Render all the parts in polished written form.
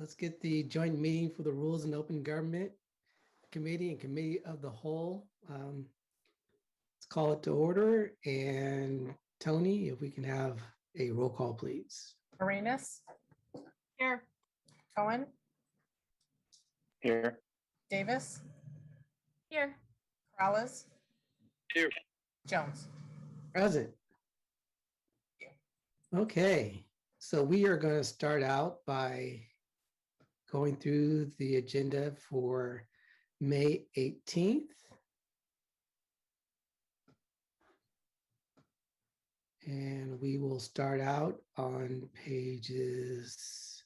Let's get the joint meeting for the Rules and Open Government Committee and Committee of the Whole. Let's call it to order. And Tony, if we can have a roll call, please. Arenas? Here. Cohen? Here. Davis? Here. Corrales? Here. Jones? Present. Okay, so we are going to start out by going through the agenda for May 18th. And we will start out on pages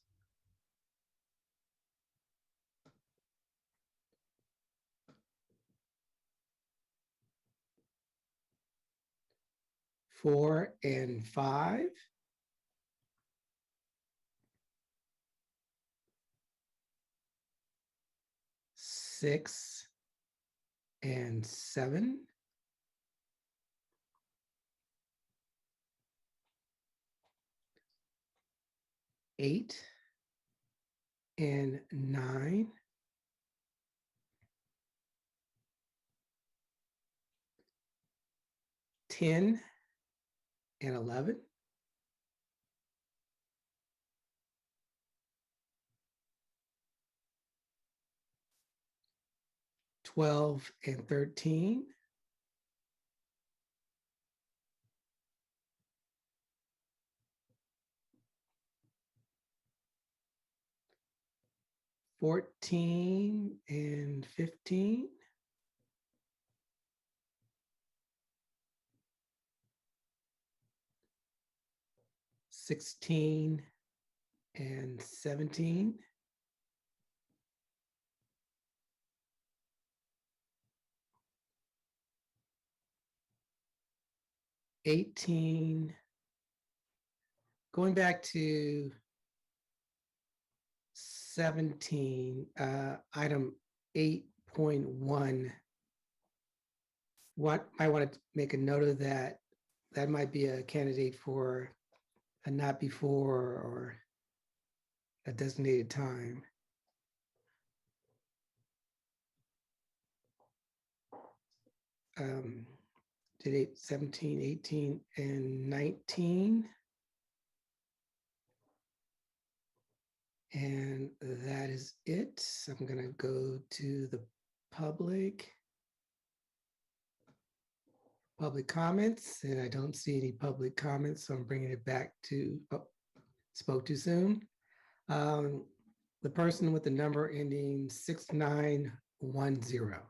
4 and 5. Six and 7. Eight and 9. 10 and 11. 12 and 13. 14 and 15. 16 and 17. 18. Going back to 17, item 8.1. What I want to make a note of that. That might be a candidate for a not before or a designated time. Did 17, 18, and 19. And that is it. I'm going to go to the public comments, and I don't see any public comments, so I'm bringing it back to, spoke too soon. The person with the number ending 6910.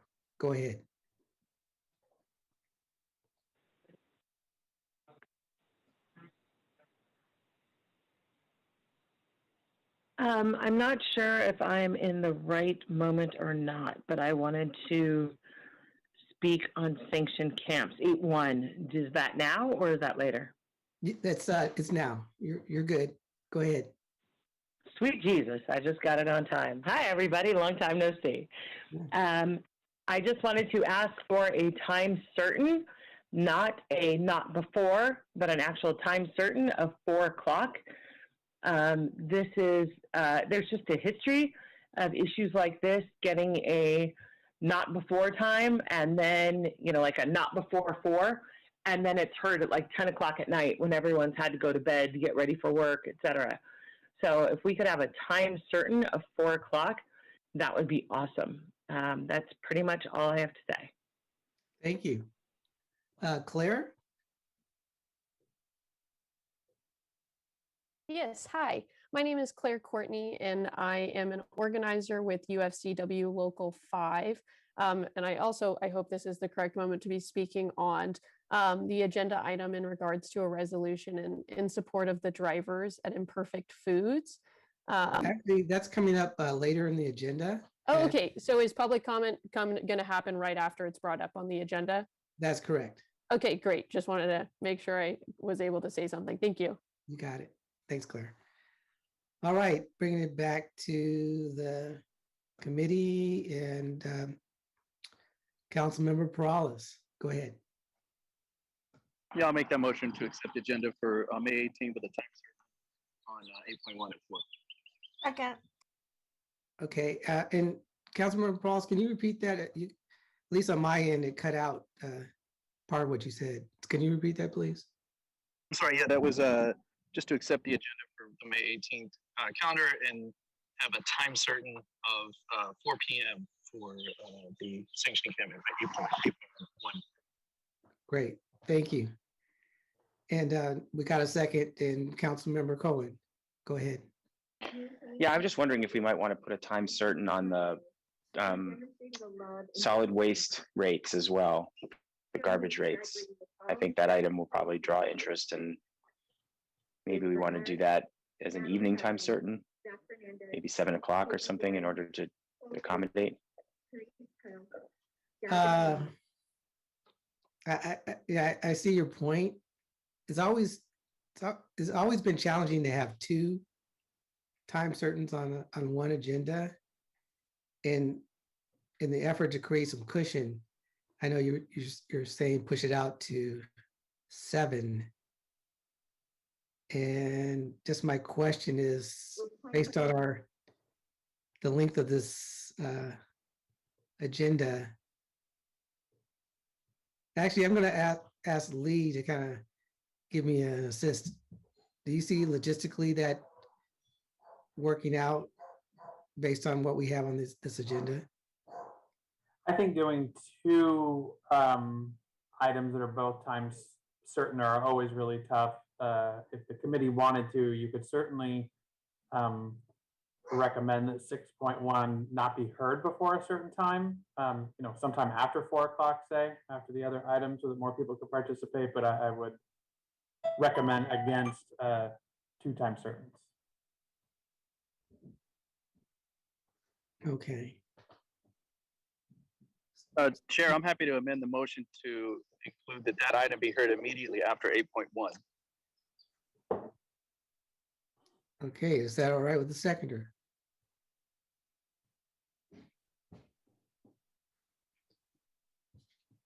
Go ahead. I'm not sure if I'm in the right moment or not, but I wanted to speak on sanctioned camps. 8.1. Is that now or is that later? That's it's now. You're good. Go ahead. Sweet Jesus, I just got it on time. Hi, everybody. Long time no see. I just wanted to ask for a time certain, not before, but an actual time certain of 4 o'clock. This is, there's just a history of issues like this, getting a not before time and then, like a not before 4, and then it's heard at like 10 o'clock at night when everyone's had to go to bed to get ready for work, etc. So if we could have a time certain of 4 o'clock, that would be awesome. That's pretty much all I have to say. Thank you. Claire? Yes, hi. My name is Claire Courtney, and I am an organizer with UFCW Local 5. And I hope this is the correct moment to be speaking on the agenda item in regards to a resolution in support of the drivers at Imperfect Foods. Actually, that's coming up later in the agenda. Oh, okay. So is public comment going to happen right after it's brought up on the agenda? That's correct. Okay, great. Just wanted to make sure I was able to say something. Thank you. You got it. Thanks, Claire. All right, bringing it back to the committee and Councilmember Perales. Go ahead. Yeah, I'll make that motion to accept the agenda for May 18th with a time certain on 8.1 at 4. Second. Okay, and Councilmember Pauls, can you repeat that? At least on my end, it cut out part of what you said. Can you repeat that, please? I'm sorry, yeah, that was just to accept the agenda for the May 18th calendar and have a time certain of 4 p.m. for the sanctioning campaign by April 1. Great, thank you. And we got a second, and Councilmember Cohen, go ahead. Yeah, I'm just wondering if we might want to put a time certain on the solid waste rates as well, the garbage rates. I think that item will probably draw interest, and maybe we want to do that as an evening time certain, maybe 7 o'clock or something in order to accommodate. Yeah, I see your point. It's always been challenging to have two time certains on one agenda. And in the effort to create some cushion, I know you're saying push it out to 7. And just my question is, based on the length of this agenda. Actually, I'm going to ask Lee to kind of give me an assist. Do you see logistically that working out based on what we have on this agenda? I think doing two items that are both times certain are always really tough. If the committee wanted to, you could certainly recommend that 6.1 not be heard before a certain time, sometime after 4 o'clock, say, after the other items, so that more people could participate. But I would recommend against 2 time certains. Okay. Chair, I'm happy to amend the motion to include that item be heard immediately after 8.1. Okay, is that all right with the seconder?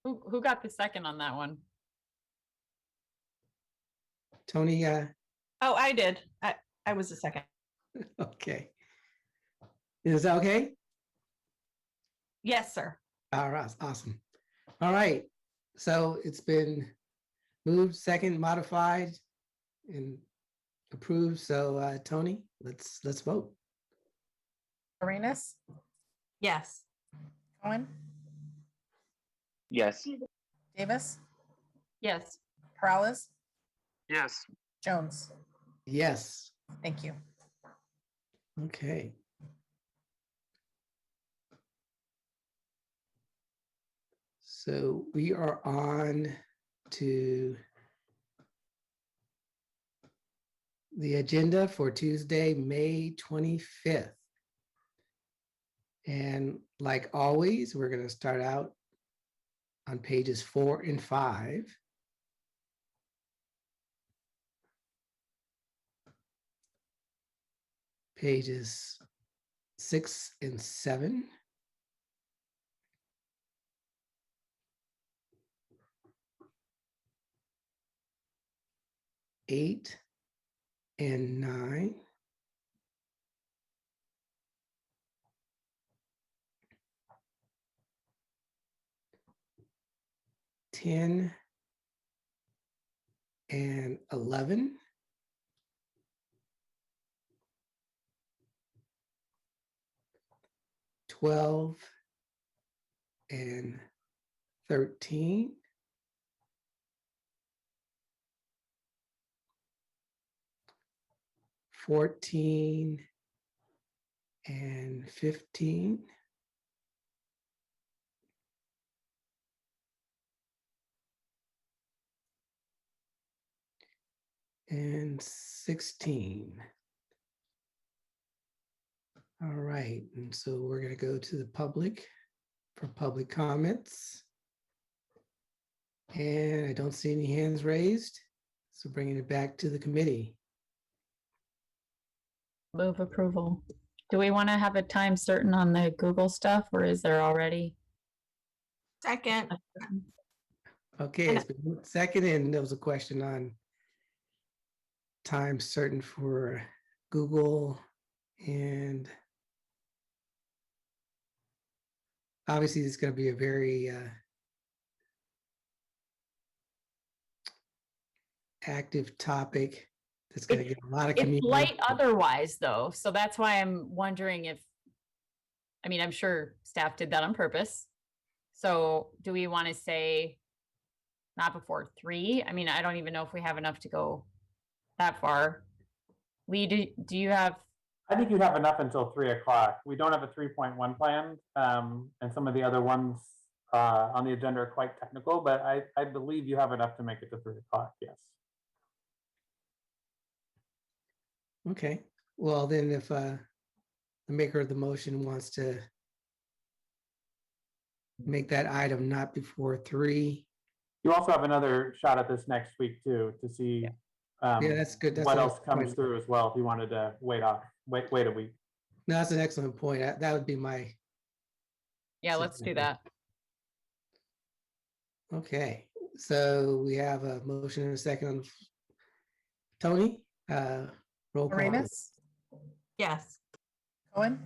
Who got the second on that one? Tony, Oh, I did. I was the second. okay. Is that okay? Yes, sir. All right, awesome. All right, so it's been moved, second, modified, and approved. So Tony, let's vote. Arenas, Yes. Cohen, Yes. Davis, Yes. Peralez, Yes. Jones. Yes. Thank you. Okay. So we are on to the agenda for Tuesday, May 25th. And like always, we're going to start out on pages 4 and 5. Pages 6 and 7. Eight and 9. Ten and 11. 12 and 13. 14 and 15. And 16. All right, and so we're going to go to the public for public comments. And I don't see any hands raised, so bringing it back to the committee. Move approval. Do we want to have a time certain on the Google stuff, or is there already? Second. Okay, it's been moved second, and there was a question on time certain for Google and obviously it's going to be a very active topic that's going to get a lot of It's community. light otherwise, though, so that's why I'm wondering if, I mean, I'm sure staff did that on purpose. So do we want to say not before 3? I mean, I don't even know if we have enough to go that far. Lee, do you have? I think you have enough until 3 o'clock. We don't have a 3.1 plan, and some of the other ones on the agenda are quite technical, but I believe you have enough to make it to 3 o'clock, yes. Okay, well then if the maker of the motion wants to make that item not before 3. You also have another shot at this next week too, to see Yeah, that's good. That's what an else excellent comes point. through as well, if you wanted to wait a week. No, that's an excellent point. That would be my, Yeah, let's do that. okay. So we have a motion and a second. Tony, roll call. Arenas? Yes. Cohen?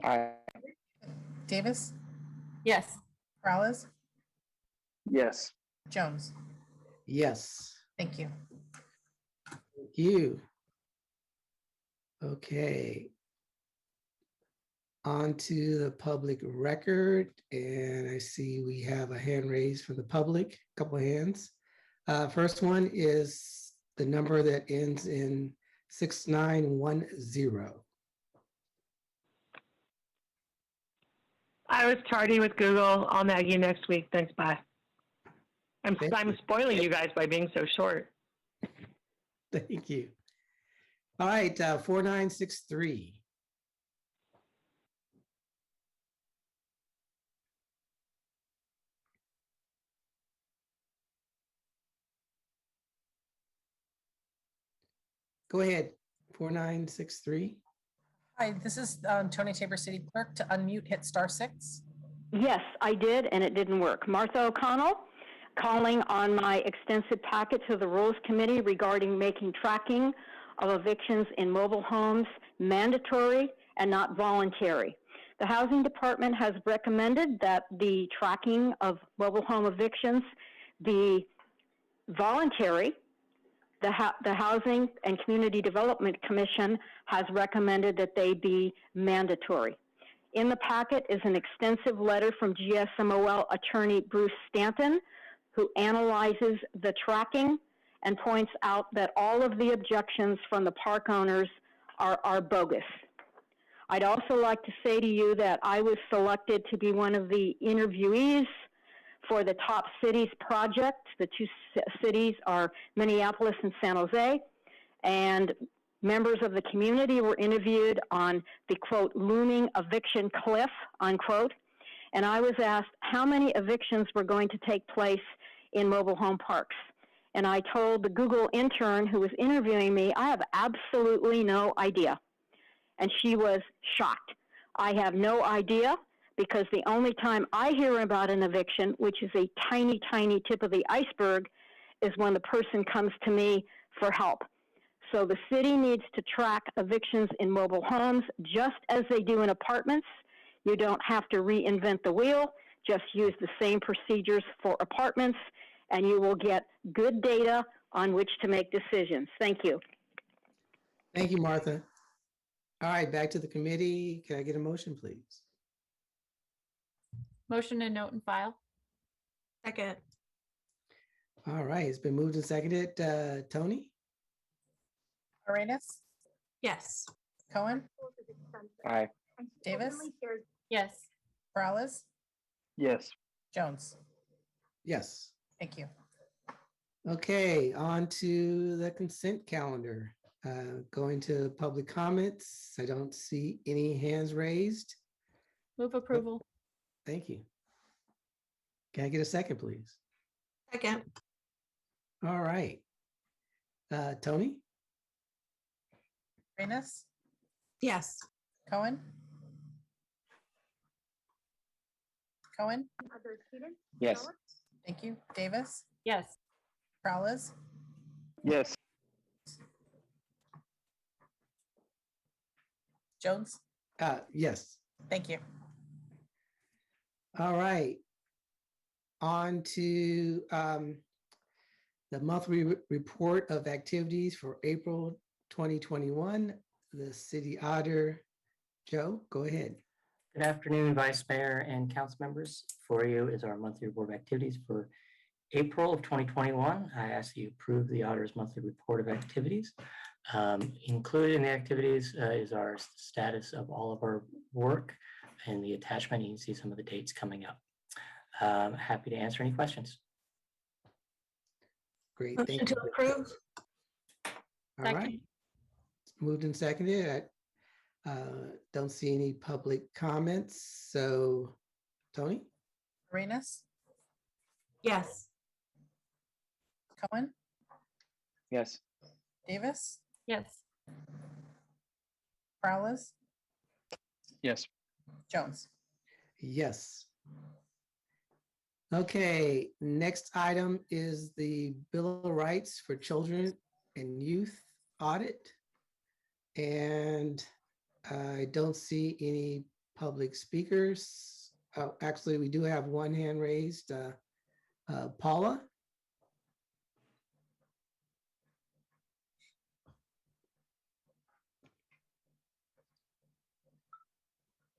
Aye. Davis? Yes. Morales? Yes. Jones? Yes, Thank you. thank you. Okay. On to the public record, and I see we have a hand raised from the public, a couple of hands. First one is the number that ends in 6910. I was tardy with Google. I'll nag you next week. Thanks, bye. I'm Thank you. spoiling you guys by being so short. Thank you. All right, 4963. Go ahead, 4963. Hi, this is Tony Tabor, City Clerk. To unmute, hit *6. Yes, I did, and it didn't work. Martha O'Connell, calling on my extensive packet to the Rules Committee regarding making tracking of evictions in mobile homes mandatory and not voluntary. The Housing Department has recommended that the tracking of mobile home evictions be voluntary. The Housing and Community Development Commission has recommended that they be mandatory. In the packet is an extensive letter from GSMOL attorney Bruce Stanton, who analyzes the tracking and points out that all of the objections from the park owners are bogus. I'd also like to say to you that I was selected to be one of the interviewees for the Top Cities project. The two cities are Minneapolis and San Jose, and members of the community were interviewed on the, quote, looming eviction cliff, unquote, and I was asked how many evictions were going to take place in mobile home parks. And I told the Google intern who was interviewing me, I have absolutely no idea. And she was shocked. I have no idea, because the only time I hear about an eviction, which is a tiny, tiny tip of the iceberg, is when the person comes to me for help. So the city needs to track evictions in mobile homes just as they do in apartments. You don't have to reinvent the wheel. Just use the same procedures for apartments, and you will get good data on which to make decisions. Thank you. Thank you, Martha. All right, back to the committee. Can I get a motion, please? Motion to note and file. Second. All right, it's been moved and seconded. Tony? Arenas? Yes. Cohen? Aye. Davis? Yes. Morales? Yes. Jones? Yes. Thank you. Okay, on to the consent calendar. Going to public comments. I don't see any hands raised. Move approval. Thank you. Can I get a second, please? Second. All right. Tony? Arenas? Yes. Cohen? Cohen? Yes. Thank you. Davis? Yes. Morales? Yes. Jones? Yes. Thank you. All right. On to the monthly report of activities for April 2021. The city auditor, Joe, go ahead. Good afternoon, Vice Mayor and council members. For you is our monthly report of activities for April of 2021. I ask that you approve the auditor's monthly report of activities. Included in the activities is our status of all of our work, and the attachment, you can see some of the dates coming up. Happy to answer any questions. Great, Motion thank to you. approve. All right, Second. moved and seconded. I don't see any public comments, so Tony? Arenas, Yes. Cohen, Yes. Davis, Yes. Peralez, Yes. Jones. Yes. Okay, next item is the Bill of Rights for Children and Youth audit. And I don't see any public speakers. Oh, actually, we do have one hand raised. Paula?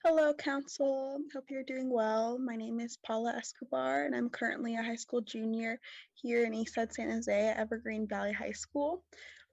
Hello, Council. Hope you're doing well. My name is Paula Escobar, and I'm currently a high school junior here in Eastside San Jose at Evergreen Valley High School.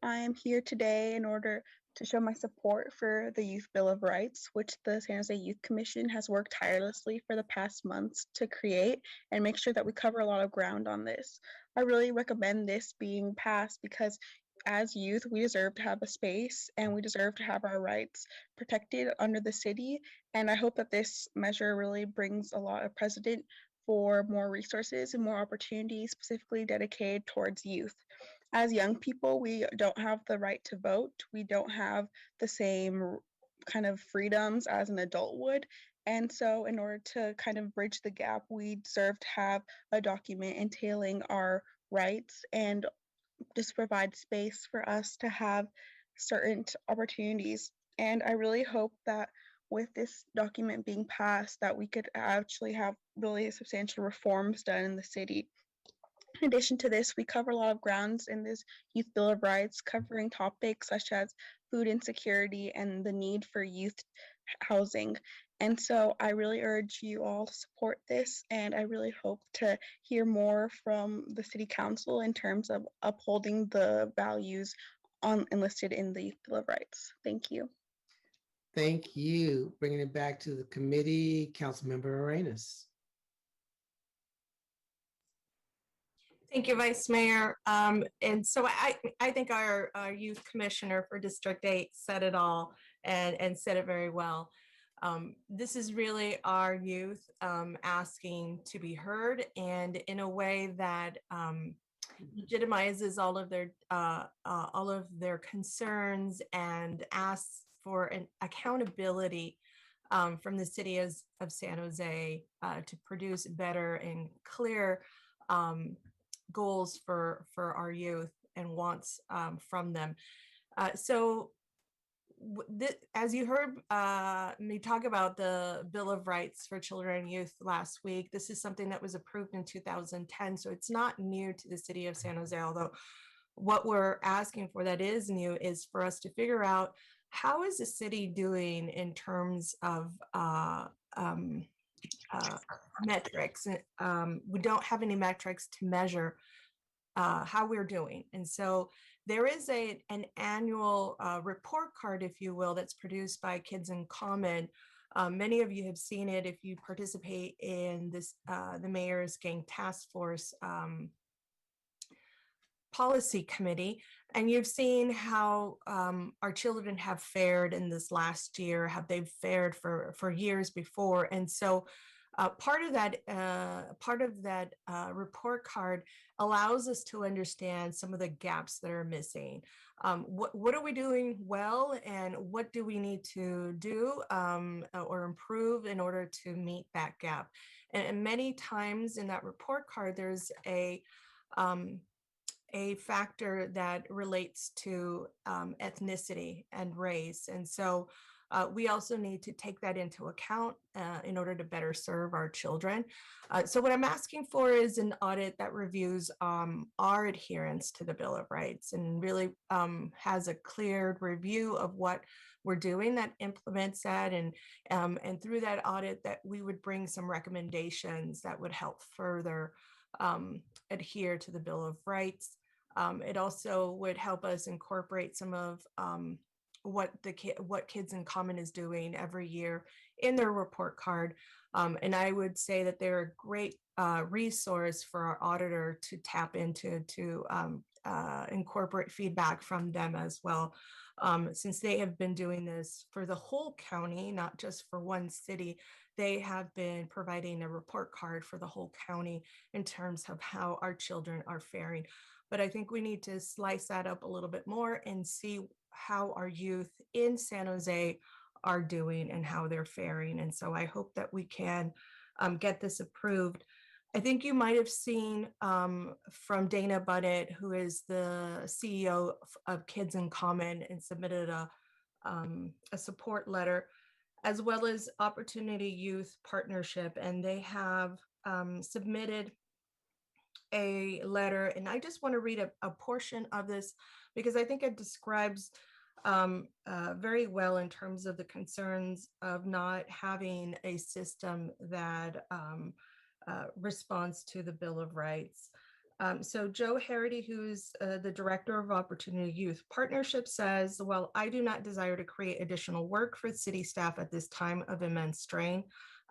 I am here today in order to show my support for the Youth Bill of Rights, which the San Jose Youth Commission has worked tirelessly for the past months to create and make sure that we cover a lot of ground on this. I really recommend this being passed because as youth, we deserve to have a space and we deserve to have our rights protected under the city. And I hope that this measure really brings a lot of precedent for more resources and more opportunities specifically dedicated towards youth. As young people, we don't have the right to vote. We don't have the same kind of freedoms as an adult would. And so in order to kind of bridge the gap, we deserve to have a document entailing our rights and just provide space for us to have certain opportunities. And I really hope that with this document being passed, that we could actually have really substantial reforms done in the city. In addition to this, we cover a lot of grounds in this Youth Bill of Rights, covering topics such as food insecurity and the need for youth housing. And so I really urge you all to support this, and I really hope to hear more from the City Council in terms of upholding the values enlisted in the Youth Bill of Rights. Thank you. Thank you. Bringing it back to the committee, Councilmember Arenas. Thank you, Vice Mayor. And so I think our youth commissioner for District 8 said it all and said it very well. This is really our youth asking to be heard, and in a way that legitimizes all of their concerns and asks for an accountability from the city of San Jose to produce better and clear goals for our youth and wants from them. As you heard me talk about the Bill of Rights for Children and Youth last week, this is something that was approved in 2010, so it's not new to the city of San Jose, although what we're asking for that is new is for us to figure out how is the city doing in terms of metrics. We don't have any metrics to measure how we're doing. And so there is an annual report card, if you will, that's produced by Kids in Common. Many of you have seen it if you participate in this, the Mayor's Gang Task Force Policy Committee, and you've seen how our children have fared in this last year, how they've fared for years before. And so part of that report card allows us to understand some of the gaps that are missing. What are we doing well, and what do we need to do or improve in order to meet that gap? And many times in that report card, there's a factor that relates to ethnicity and race. And so we also need to take that into account in order to better serve our children. So what I'm asking for is an audit that reviews our adherence to the Bill of Rights and really has a clear review of what we're doing that implements that, and through that audit that we would bring some recommendations that would help further adhere to the Bill of Rights. It also would help us incorporate some of what Kids in Common is doing every year in their report card. And I would say that they're a great resource for our auditor to tap into to incorporate feedback from them as well. Since they have been doing this for the whole county, not just for one city, they have been providing a report card for the whole county in terms of how our children are faring. But I think we need to slice that up a little bit more and see how our youth in San Jose are doing and how they're faring. And so I hope that we can get this approved. I think you might have seen from Dana Bunnett, who is the CEO of Kids in Common, and submitted a support letter, as well as Opportunity Youth Partnership. And they have submitted a letter. And I just want to read a portion of this because I think it describes very well in terms of the concerns of not having a system that responds to the Bill of Rights. So Joe Harity, who's the Director of Opportunity Youth Partnership, says, "While I do not desire to create additional work for city staff at this time of immense strain,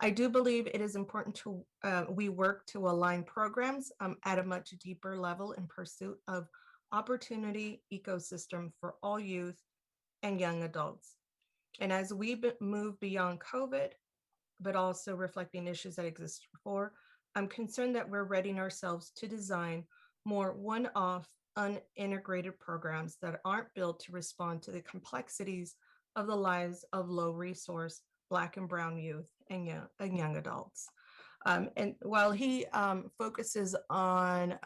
I do believe it is important to we work to align programs at a much deeper level in pursuit of opportunity ecosystem for all youth and young adults. And as we move beyond COVID, but also reflecting issues that exist before, I'm concerned that we're readying ourselves to design more one-off, unintegrated programs that aren't built to respond to the complexities of the lives of low-resource Black and Brown youth and young adults." And while he focuses on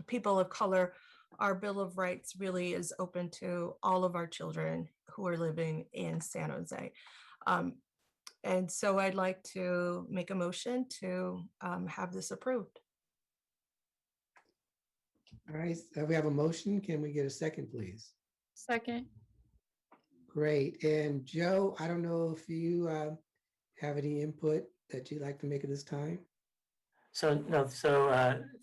people of color, our Bill of Rights really is open to all of our children who are living in San Jose. And so I'd like to make a motion to have this approved. All right, we have a motion. Can we get a second, please? Second. Great. And Joe, I don't know if you have any input that you'd like to make at this time? So no,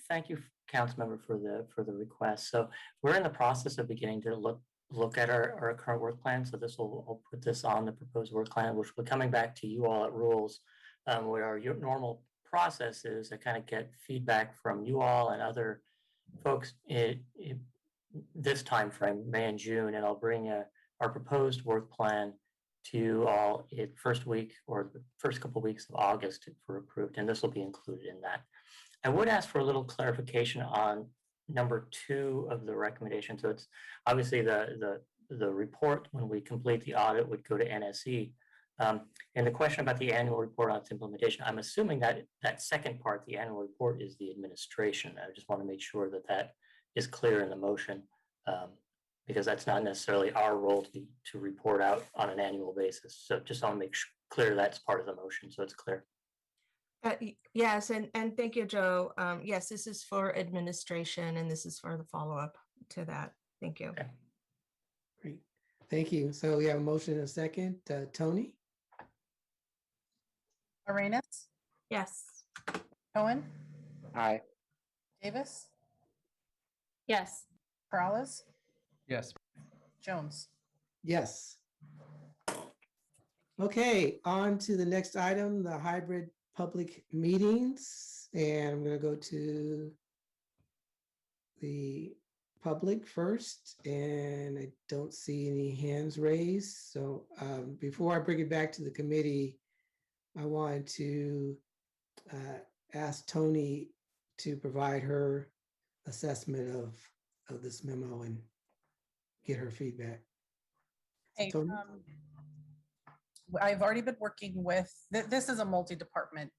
thank you, Councilmember, for the request. So we're in the process of beginning to look at our current work plan. So I'll put this on the proposed work plan, which will be coming back to you all at rules, where our normal process is to kind of get feedback from you all and other folks in this time frame, May and June, and I'll bring our proposed work plan to you all in first week or the first couple of weeks of August for approved, and this will be included in that. I would ask for a little clarification on number 2 of the recommendation. So it's obviously the report when we complete the audit would go to NSE. And the question about the annual report on its implementation, I'm assuming that that second part, the annual report, is the administration. I just want to make sure that that is clear in the motion, because that's not necessarily our role to report out on an annual basis. So just want to make clear that's part of the motion, so it's clear. Yes, and thank you, Joe. Yes, this is for administration, and this is for the follow-up to that. Thank you. Okay. Great. Thank you. So we have a motion and a second. Tony? Arenas, Yes. Cohen, Aye. Davis, Yes. Peralez, Yes. Jones. Yes. Okay, on to the next item, the hybrid public meetings. And I'm going to go to the public first, and I don't see any hands raised. So before I bring it back to the committee, I wanted to ask Tony to provide her assessment of this memo and get her feedback. Hey, Tony? I've already been working with, this is a multi-department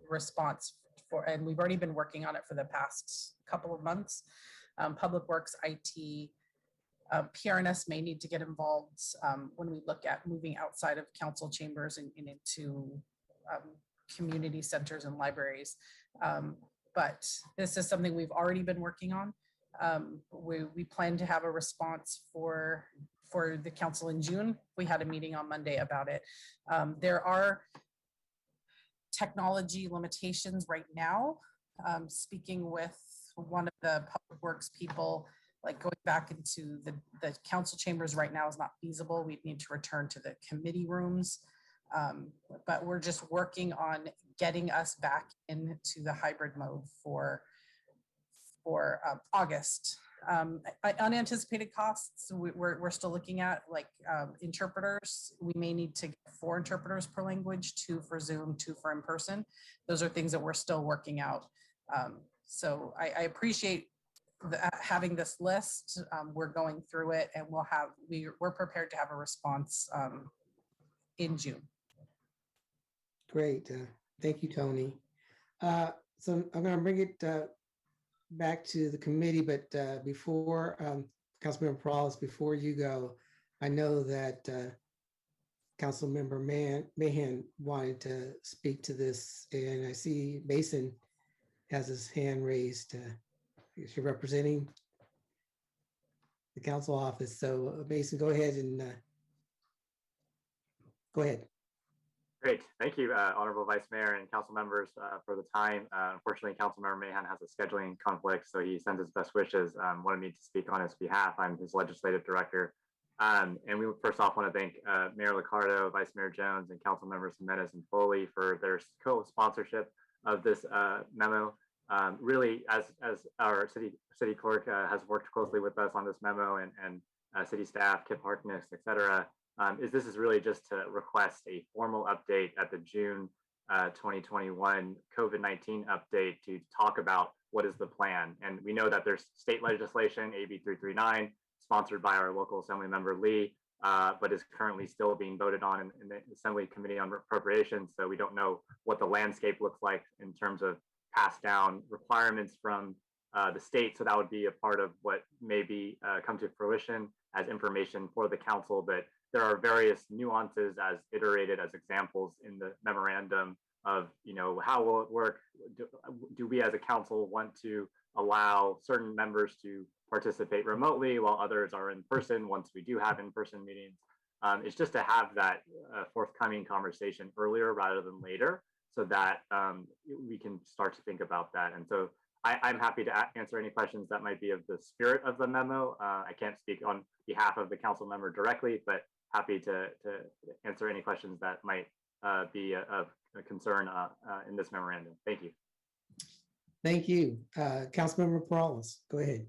response and we've already been working on it for the past couple of months. Public Works, IT, PRNS may need to get involved when we look at moving outside of council chambers and into community centers and libraries. But this is something we've already been working on. We plan to have a response for the council in June. We had a meeting on Monday about it. There are technology limitations right now. Speaking with one of the public works people, like going back into the council chambers right now is not feasible. We need to return to the committee rooms. But we're just working on getting us back into the hybrid mode for August. Unanticipated costs, we're still looking at, like interpreters. We may need to get 4 interpreters per language, 2 for Zoom, 2 for in person. Those are things that we're still working out. So I appreciate having this list. We're going through it, and we're prepared to have a response in June. Great. Thank you, Tony. So I'm going to bring it back to the committee, but before Councilmember Perales, before you go, I know that Councilmember Mahan wanted to speak to this, and I see Mason has his hand raised. Is you're representing the council office, so Mason, go ahead and go ahead. Great, thank you, Honorable Vice Mayor and council members for the time. Unfortunately, Councilmember Mahan has a scheduling conflict, so he sends his best wishes. Wanted me to speak on his behalf. I'm his legislative director. And we first off want to thank Mayor Liccardo, Vice Mayor Jones, and council members Jimenez and Foley for their co-sponsorship of this memo. Really, as our city clerk has worked closely with us on this memo, and city staff, Kip Harkness, et cetera, this is really just to request a formal update at the June 2021 COVID-19 update to talk about what is the plan. And we know that there's state legislation, AB 339, sponsored by our local assembly member Lee, but is currently still being voted on in the Assembly Committee on Appropriations. So we don't know what the landscape looks like in terms of passed down requirements from the state. So that would be a part of what maybe come to fruition as information for the council. But there are various nuances as iterated as examples in the memorandum of, how will it work? Do we as a council want to allow certain members to participate remotely while others are in person once we do have in-person meetings? It's just to have that forthcoming conversation earlier rather than later, so that we can start to think about that. And so I'm happy to answer any questions that might be of the spirit of the memo. I can't speak on behalf of the council member directly, but happy to answer any questions that might be of concern in this memorandum. Thank you. Thank you. Councilmember Perales, go ahead.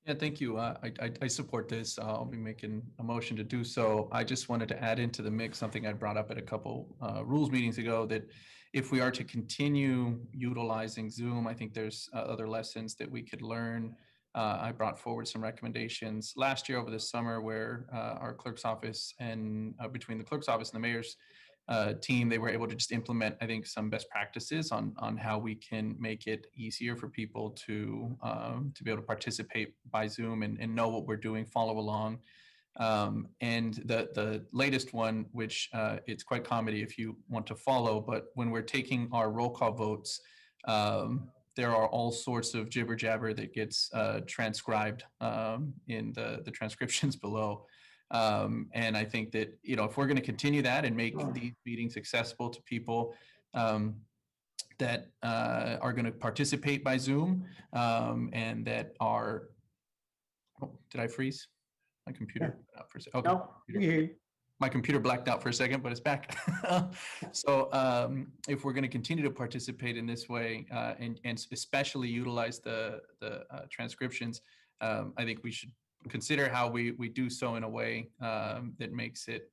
Yeah, thank you. I support this. I'll be making a motion to do so. I just wanted to add into the mix something I brought up at a couple rules meetings ago, that if we are to continue utilizing Zoom, I think there's other lessons that we could learn. I brought forward some recommendations last year over the summer where our clerk's office and between the clerk's office and the mayor's team, they were able to just implement, I think, some best practices on how we can make it easier for people to be able to participate by Zoom and know what we're doing, follow along. And the latest one, which it's quite comedy if you want to follow, but when we're taking our roll call votes, there are all sorts of jibber jabber that gets transcribed in the transcriptions below. And I think that, if we're going to continue that and make these meetings accessible to people that are going to participate by Zoom and that are, did I freeze? My computer went out for a second. Okay. No. My computer blacked out for a second, but it's back. So if we're going to continue to participate in this way and especially utilize the transcriptions, I think we should consider how we do so in a way that makes it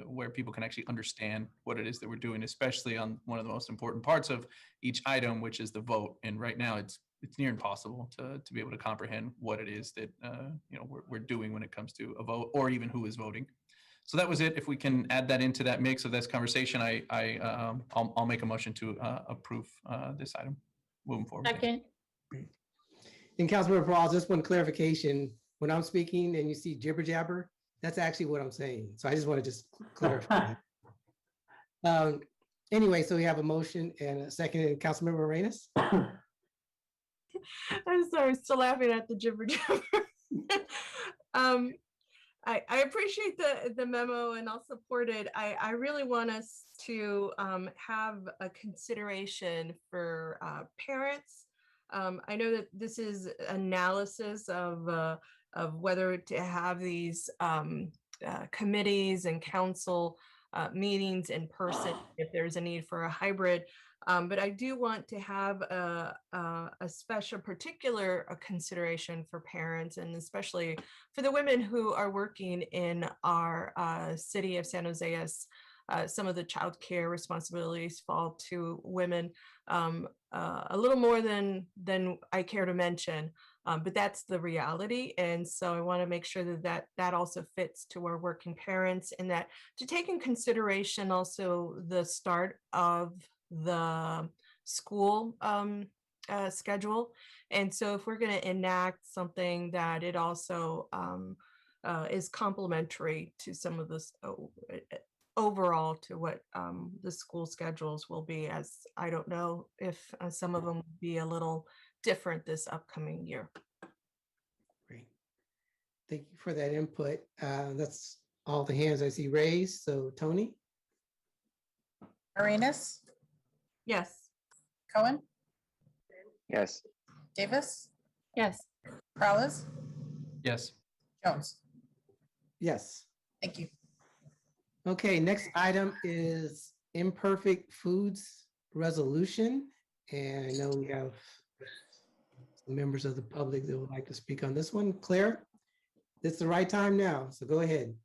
where people can actually understand what it is that we're doing, especially on one of the most important parts of each item, which is the vote. And right now it's near impossible to be able to comprehend what it is that we're doing when it comes to a vote, or even who is voting. So that was it. If we can add that into that mix of this conversation, I'll make a motion to approve this item moving forward. Second. And Councilmember Rawls, just one clarification. When I'm speaking and you see jibber jabber, that's actually what I'm saying. So I just want to just clarify that. Anyway, so we have a motion and a second, and Councilmember Arenas. I'm sorry, still laughing at the jibber jabber. I appreciate the memo and I'll support it. I really want us to have a consideration for parents. I know that this is analysis of whether to have these committees and council meetings in person if there's a need for a hybrid. But I do want to have a special particular consideration for parents and especially for the women who are working in our city of San Jose as some of the childcare responsibilities fall to women a little more than I care to mention. But that's the reality. And so I want to make sure that also fits to our working parents and that to take in consideration also the start of the school schedule. And so if we're going to enact something that it also is complementary to some of this overall to what the school schedules will be, as I don't know if some of them will be a little different this upcoming year. Great. Thank you for that input. That's all the hands I see raised. So Tony? Arenas, Yes. Cohen, Yes. Davis, Yes. Peralez, Yes. Jones. Yes. Thank you. Okay, next item is imperfect foods resolution. And I know we have some members of the public that would like to speak on this one. Claire, it's the right time now, so go ahead.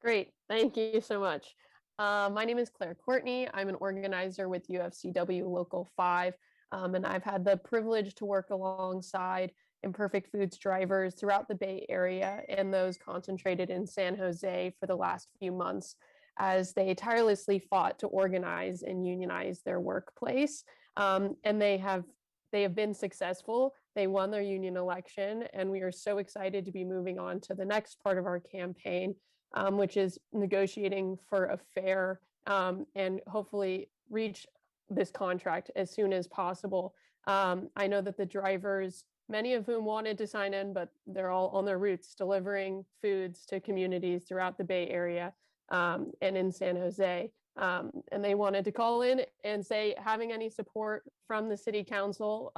Great, thank you so much. My name is Claire Courtney. I'm an organizer with UFCW Local 5, and I've had the privilege to work alongside imperfect foods drivers throughout the Bay Area and those concentrated in San Jose for the last few months as they tirelessly fought to organize and unionize their workplace. And they have been successful. They won their union election, and we are so excited to be moving on to the next part of our campaign, which is negotiating for a fair and hopefully reach this contract as soon as possible. I know that the drivers, many of whom wanted to sign in, but they're all on their routes delivering foods to communities throughout the Bay Area and in San Jose. And they wanted to call in and say having any support from the city council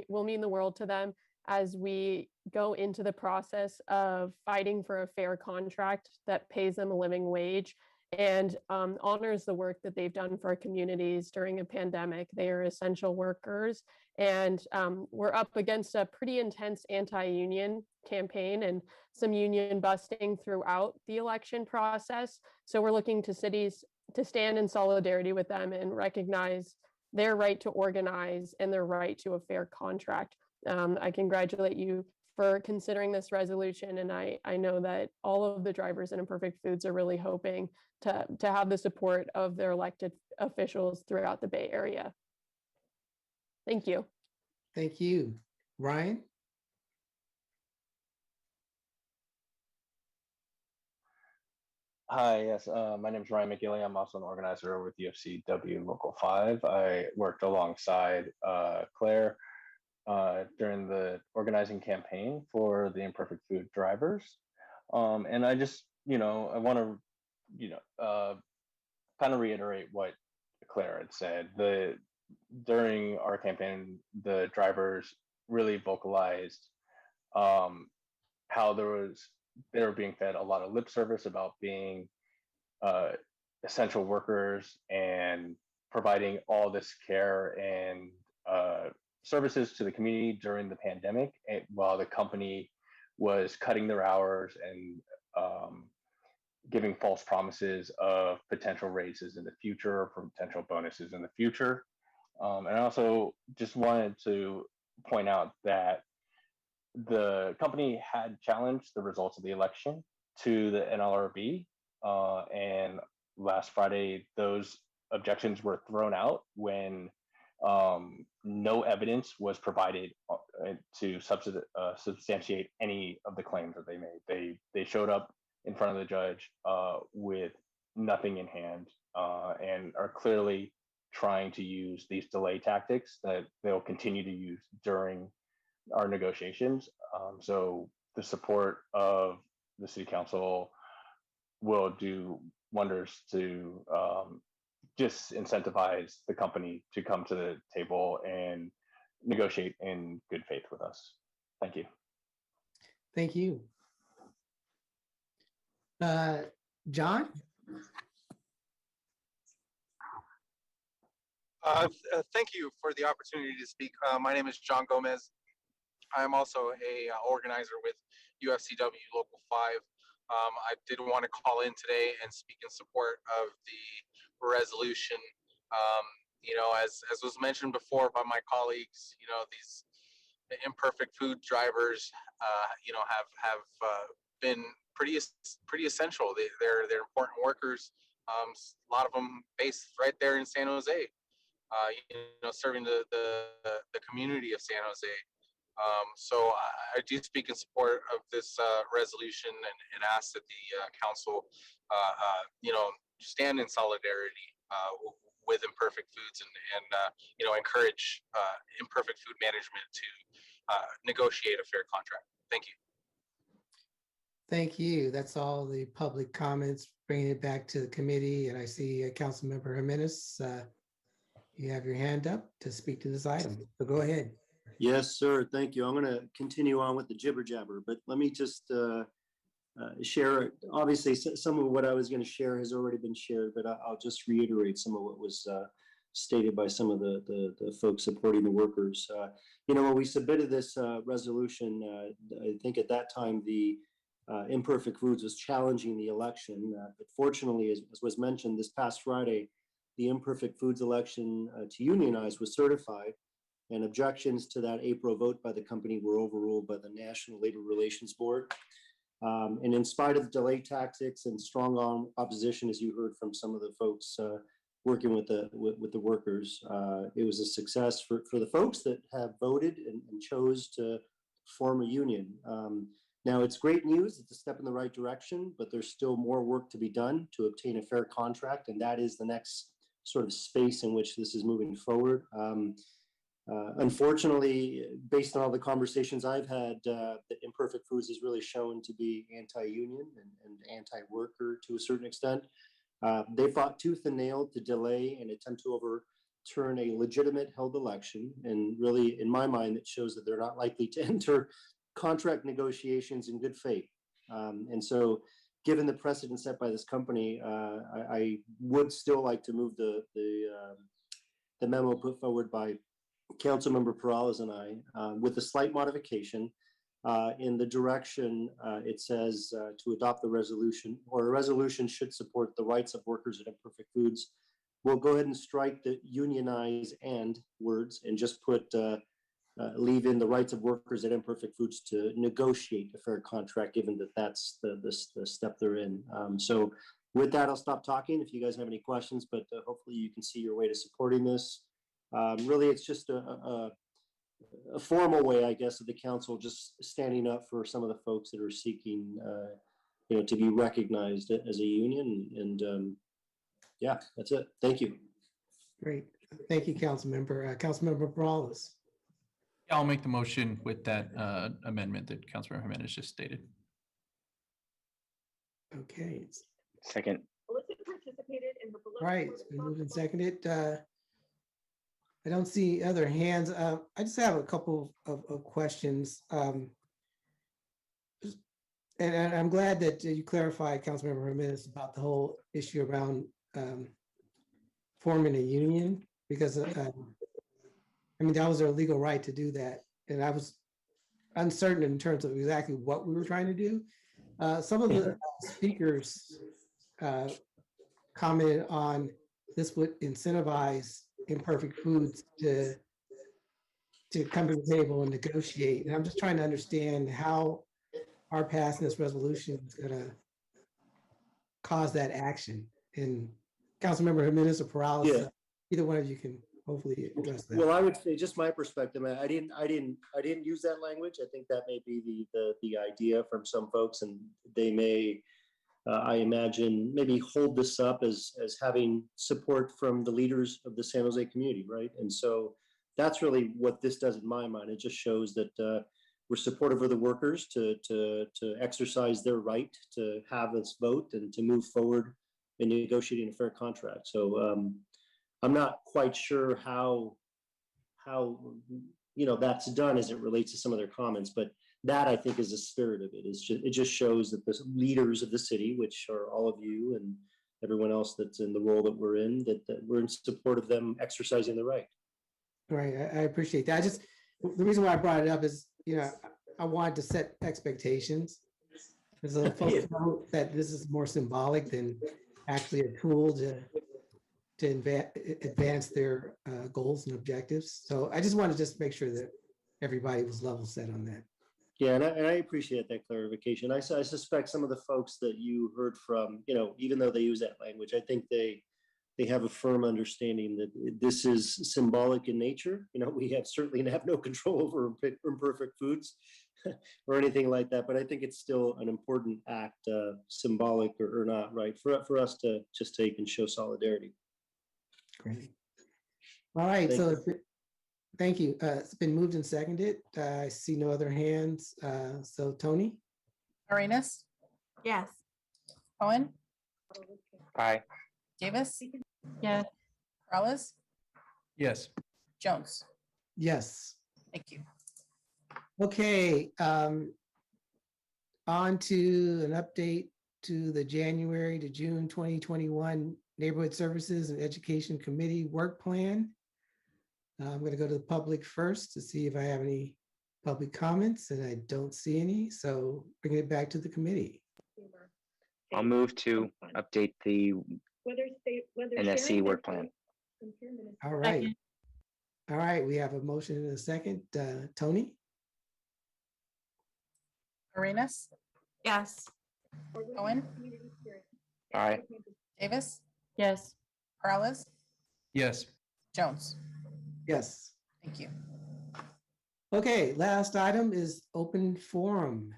will mean the world to them as we go into the process of fighting for a fair contract that pays them a living wage and honors the work that they've done for our communities during a pandemic. They are essential workers, and we're up against a pretty intense anti-union campaign and some union busting throughout the election process. So we're looking to cities to stand in solidarity with them and recognize their right to organize and their right to a fair contract. I congratulate you for considering this resolution, and I know that all of the drivers in Imperfect Foods are really hoping to have the support of their elected officials throughout the Bay Area. Thank you. Thank you. Ryan? Hi, yes, my name is Ryan McGilly. I'm also an organizer with UFCW Local 5. I worked alongside Claire during the organizing campaign for the Imperfect Food drivers. And I just, I want to, kind of reiterate what Claire had said. During our campaign, the drivers really vocalized how they were being fed a lot of lip service about being essential workers and providing all this care and services to the community during the pandemic, while the company was cutting their hours and giving false promises of potential raises in the future or potential bonuses in the future. And I also just wanted to point out that the company had challenged the results of the election to the NLRB, and last Friday, those objections were thrown out when no evidence was provided to substantiate any of the claims that they made. They showed up in front of the judge with nothing in hand and are clearly trying to use these delay tactics that they'll continue to use during our negotiations. So the support of the city council will do wonders to just incentivize the company to come to the table and negotiate in good faith with us. Thank you. Thank you. John? Thank you for the opportunity to speak. My name is John Gomez. I'm also a organizer with UFCW Local 5. I did want to call in today and speak in support of the resolution. As was mentioned before by my colleagues, these imperfect food drivers, have been pretty essential. They're important workers. A lot of them based right there in San Jose. Serving the community of San Jose. So I do speak in support of this resolution and ask that the council, stand in solidarity with Imperfect Foods and encourage Imperfect Food Management to negotiate a fair contract. Thank you. Thank you. That's all the public comments, bringing it back to the committee. And I see Councilmember Jimenez. You have your hand up to speak to this item, so go ahead. Yes, sir. Thank you. I'm going to continue on with the jibber jabber, but let me just share. Obviously, some of what I was going to share has already been shared, but I'll just reiterate some of what was stated by some of the folks supporting the workers. When we submitted this resolution, I think at that time the Imperfect Foods was challenging the election, but fortunately, as was mentioned this past Friday, the Imperfect Foods election to unionize was certified, and objections to that April vote by the company were overruled by the National Labor Relations Board. And in spite of the delay tactics and strong opposition, as you heard from some of the folks working with the workers, it was a success for the folks that have voted and chose to form a union. Now, it's great news. It's a step in the right direction, but there's still more work to be done to obtain a fair contract, and that is the next sort of space in which this is moving forward. Unfortunately, based on all the conversations I've had, that Imperfect Foods has really shown to be anti-union and anti-worker to a certain extent. They fought tooth and nail to delay and attempt to overturn a legitimate held election. And really, in my mind, it shows that they're not likely to enter contract negotiations in good faith. And so, given the precedent set by this company, I would still like to move the memo put forward by Councilmember Peralez and I with a slight modification in the direction it says to adopt the resolution, or a resolution should support the rights of workers at Imperfect Foods. We'll go ahead and strike the unionize and words and just put leave in the rights of workers at Imperfect Foods to negotiate a fair contract, given that that's the step they're in. So with that, I'll stop talking if you guys have any questions, but hopefully you can see your way to supporting this. Really, it's just a formal way, I guess, of the council just standing up for some of the folks that are seeking, to be recognized as a union. And yeah, that's it. Thank you. Great. Thank you, Councilmember. Councilmember Peralez. I'll make the motion with that amendment that Councilmember Jimenez just stated. Okay. Second. All right, it's been moved and seconded. I don't see other hands. I just have a couple of questions. And I'm glad that you clarified, Councilmember Jimenez, about the whole issue around forming a union, because that was their legal right to do that. And I was uncertain in terms of exactly what we were trying to do. Some of the speakers commented on this would incentivize Imperfect Foods to come to the table and negotiate. And I'm just trying to understand how our passing this resolution is going to cause that action. And Councilmember Jimenez or Peralez, either one of you can hopefully it addressed that. Well, I would say just my perspective. I didn't use that language. I think that may be the idea from some folks, and they may, I imagine, maybe hold this up as having support from the leaders of the San Jose community, right? And so that's really what this does in my mind. It just shows that we're supportive of the workers to exercise their right to have this vote and to move forward in negotiating a fair contract. So I'm not quite sure how that's done as it relates to some of their comments, but that I think is the spirit of it. It just shows that the leaders of the city, which are all of you and everyone else that's in the role that we're in, that we're in support of them exercising the right. Right, I appreciate that. The reason why I brought it up is, I wanted to set expectations. So folks know that this is more symbolic than actually a tool to advance their goals and objectives. So I just wanted to make sure that everybody was level set on that. Yeah, and I appreciate that clarification. I suspect some of the folks that you heard from, even though they use that language, I think they have a firm understanding that this is symbolic in nature. We certainly have no control over imperfect foods or anything like that, but I think it's still an important act, symbolic or not, right, for us to just take and show solidarity. Great. All right, thank you. It's been moved and seconded. I see no other hands. So Tony? Arenas? Yes. Cohen? Aye. Davis? Yeah. Peralez? Yes. Jones? Yes. Thank you. Okay, on to an update to the January to June 2021 Neighborhood Services and Education Committee Work Plan. I'm going to go to the public first to see if I have any public comments, and I don't see any, so bringing it back to the committee. I'll move to update the NSC work plan. All right. All right, we have a motion and a second. Tony? Arenas? Yes. Cohen? Aye. Davis? Yes. Peralez? Yes. Jones? Yes. Thank you. Okay, last item is open forum.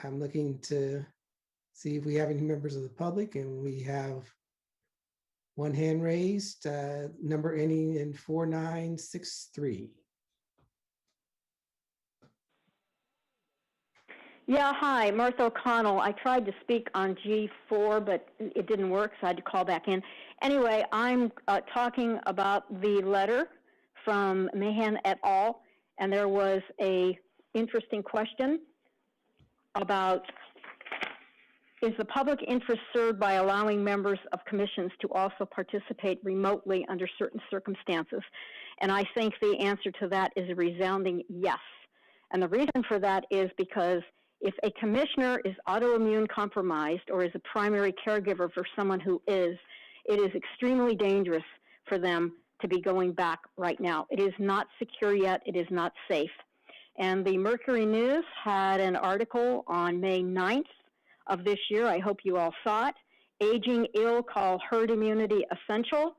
I'm looking to see if we have any members of the public, and we have one hand raised, number ending in 4963. Yeah, hi, Martha O'Connell. I tried to speak on G4, but it didn't work, so I had to call back in. Anyway, I'm talking about the letter from Mahan et al., and there was a interesting question about, is the public interest served by allowing members of commissions to also participate remotely under certain circumstances? And I think the answer to that is a resounding yes. And the reason for that is because if a commissioner is autoimmune compromised or is a primary caregiver for someone who is, it is extremely dangerous for them to be going back right now. It is not secure yet. It is not safe. And the Mercury News had an article on May 9th of this year. I hope you all saw it. Aging Ill Call Herd Immunity Essential.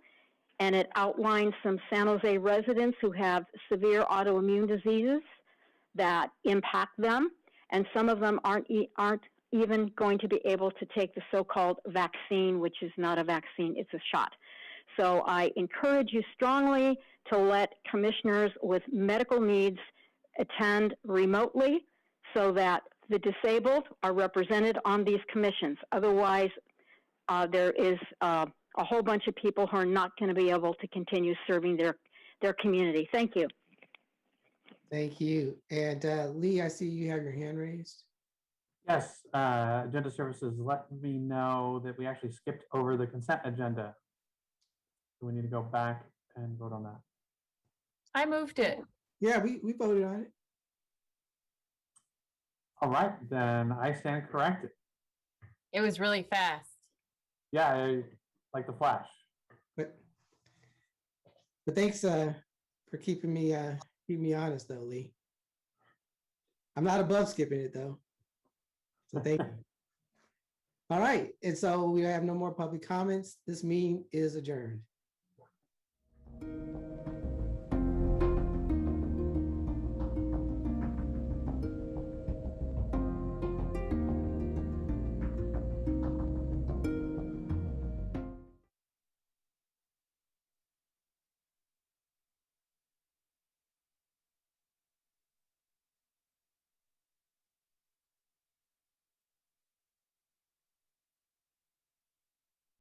And it outlines some San Jose residents who have severe autoimmune diseases that impact them. And some of them aren't even going to be able to take the so-called vaccine, which is not a vaccine, it's a shot. So I encourage you strongly to let commissioners with medical needs attend remotely so that the disabled are represented on these commissions. Otherwise, there is a whole bunch of people who are not going to be able to continue serving their community. Thank you. Thank you. And Lee, I see you have your hand raised. Yes, Agenda Services let me know that we actually skipped over the consent agenda. So we need to go back and vote on that. I moved it. Yeah, we voted on it. All right, then I stand corrected. It was really fast. Yeah, like the Flash. But thanks for keeping me honest though, Lee. I'm not above skipping it though. So thank you. All right, and so we have no more public comments. This meeting is adjourned.